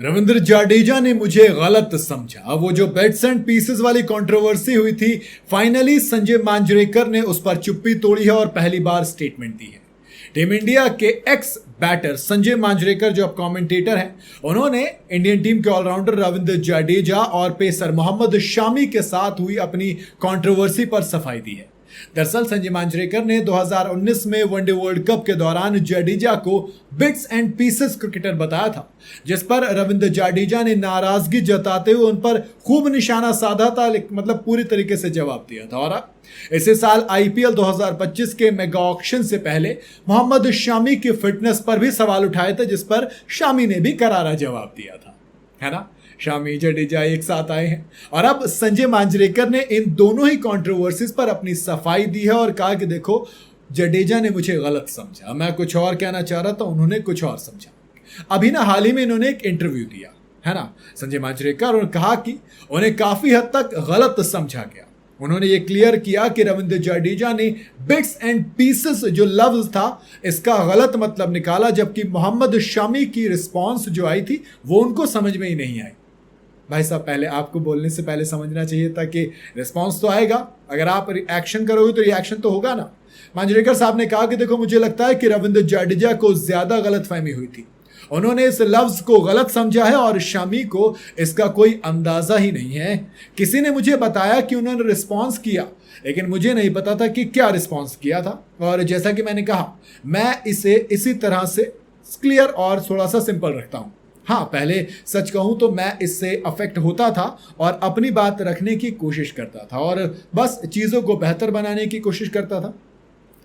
रविंद्र जाडेजा ने मुझे गलत समझा। वो जो बेट्स एंड पीसेस वाली कंट्रोवर्सी हुई थी, फाइनली संजय मांजरेकर ने उस पर चुप्पी तोड़ी है और पहली बार स्टेटमेंट दी है। टीम इंडिया के एक्स बैटर संजय मांजरेकर जो अब कमेंटेटर हैं, उन्होंने इंडियन टीम के ऑलराउंडर रविंद्र जाडेजा और पेसर मोहम्मद शामी के साथ हुई अपनी कंट्रोवर्सी पर सफाई दी है। दरअसल संजय मांजरेकर ने 2019 में वनडे वर्ल्ड कप के दौरान जाडेजा को बिट्स एंड पीसेस क्रिकेटर बताया था, जिस पर रविंद्र जाडेजा ने नाराजगी जताते हुए उन पर खूब निशाना साधा था, मतलब पूरी तरीके से जवाब दिया था। और इसी साल आईपीएल 2025 के मेगा ऑक्शन से पहले मोहम्मद शामी की फिटनेस पर भी सवाल उठाए थे, जिस पर शामी ने भी करारा जवाब दिया था, है ना। शामी जडेजा एक साथ आए हैं और अब संजय मांजरेकर ने इन दोनों ही कंट्रोवर्सीज पर अपनी सफाई दी है और कहा कि देखो, जडेजा ने मुझे गलत समझा, मैं कुछ और कहना चाह रहा था, उन्होंने कुछ और समझा। अभी ना हाल ही में इन्होंने एक इंटरव्यू दिया है ना संजय मांजरेकर, और कहा कि उन्हें काफी हद तक गलत समझा गया। उन्होंने ये क्लियर किया कि रविंद्र जाडेजा ने बिट्स एंड पीसेस जो लफ्ज था इसका गलत मतलब निकाला, जबकि मोहम्मद शामी की रिस्पॉन्स जो आई थी वो उनको समझ में ही नहीं आई। भाई साहब, पहले आपको बोलने से पहले समझना चाहिए था कि रिस्पॉन्स तो आएगा, अगर आप रिएक्शन करोगे तो रिएक्शन तो होगा ना। मांजरेकर साहब ने कहा कि देखो, मुझे लगता है कि रविंद्र जाडेजा को ज्यादा गलतफहमी हुई थी, उन्होंने इस लफ्ज को गलत समझा है और शामी को इसका कोई अंदाजा ही नहीं है। किसी ने मुझे बताया कि उन्होंने रिस्पॉन्स किया, लेकिन मुझे नहीं पता था कि क्या रिस्पॉन्स किया था। और जैसा कि मैंने कहा, मैं इसे इसी तरह से क्लियर और थोड़ा सा सिंपल रखता हूं। हाँ, पहले सच कहूं तो मैं इससे अफेक्ट होता था और अपनी बात रखने की कोशिश करता था और बस चीज़ों को बेहतर बनाने की कोशिश करता था।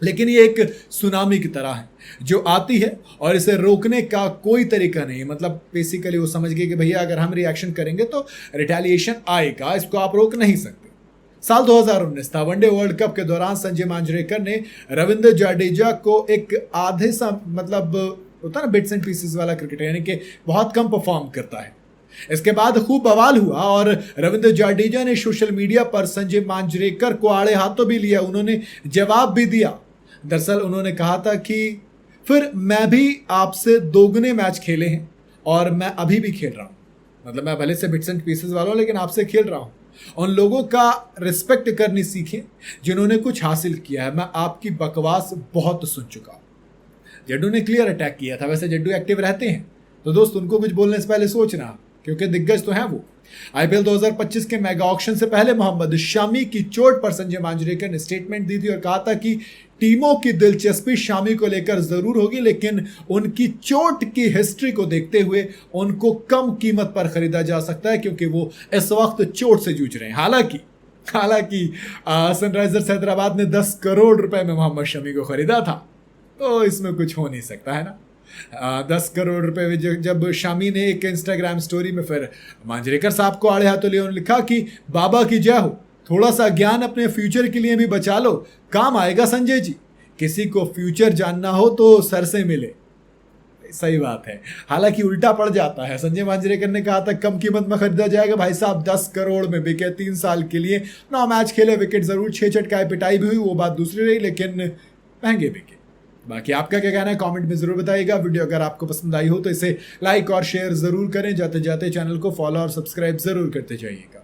लेकिन ये एक सुनामी की तरह है जो आती है और इसे रोकने का कोई तरीका नहीं। मतलब बेसिकली वो समझ गए कि भैया अगर हम रिएक्शन करेंगे तो रिटेलिएशन आएगा, इसको आप रोक नहीं सकते। साल 2019 था, वनडे वर्ल्ड कप के दौरान संजय मांजरेकर ने रविंद्र जाडेजा को एक आधे सा, मतलब होता ना बिट्स एंड पीसेस वाला क्रिकेटर, यानी कि बहुत कम परफॉर्म करता है। इसके बाद खूब बवाल हुआ और रविंद्र जाडेजा ने सोशल मीडिया पर संजय मांजरेकर को आड़े हाथों भी लिया, उन्होंने जवाब भी दिया। दरअसल उन्होंने कहा था कि फिर मैं भी आपसे दोगुने मैच खेले हैं और मैं अभी भी खेल रहा हूँ, मतलब मैं भले से बिट्स एंड पीसेस वाला हूँ लेकिन आपसे खेल रहा हूँ। उन लोगों का रिस्पेक्ट करनी सीखें जिन्होंने कुछ हासिल किया है, मैं आपकी बकवास बहुत सुन चुका हूँ। जड्डू ने क्लियर अटैक किया था। वैसे जड्डू एक्टिव रहते हैं तो दोस्त उनको कुछ बोलने से पहले सोचना, क्योंकि दिग्गज तो हैं वो। आईपीएल 2025 के मेगा ऑक्शन से पहले मोहम्मद शामी की चोट पर संजय मांजरेकर ने स्टेटमेंट दी थी और कहा था कि टीमों की दिलचस्पी शामी को लेकर जरूर होगी, लेकिन उनकी चोट की हिस्ट्री को देखते हुए उनको कम कीमत पर खरीदा जा सकता है क्योंकि वो इस वक्त चोट से जूझ रहे हैं। हालांकि सनराइजर्स हैदराबाद ने 10 करोड़ रुपए में मोहम्मद शमी को खरीदा था, तो इसमें कुछ हो नहीं सकता, है ना। 10 करोड़ रुपए जब शामी ने एक इंस्टाग्राम स्टोरी में फिर मांजरेकर साहब को आड़े हाथों लिया, उन्होंने लिखा कि बाबा की जय हो, थोड़ा सा ज्ञान अपने फ्यूचर के लिए भी बचा लो, काम आएगा संजय जी। किसी को फ्यूचर जानना हो तो सर से मिले। सही बात है, हालांकि उल्टा पड़ जाता है। संजय मांजरेकर ने कहा था कम कीमत में खरीदा जाएगा, भाई साहब 10 करोड़ में बिके, 3 साल के लिए 9 मैच खेले, विकेट जरूर 6 चटकाए, पिटाई भी हुई, वो बात दूसरी रही, लेकिन महंगे बिके। बाकी आपका क्या कहना है कमेंट में जरूर बताइएगा। वीडियो अगर आपको पसंद आई हो तो इसे लाइक और शेयर जरूर करें। जाते जाते चैनल को फॉलो और सब्सक्राइब जरूर करते जाइएगा।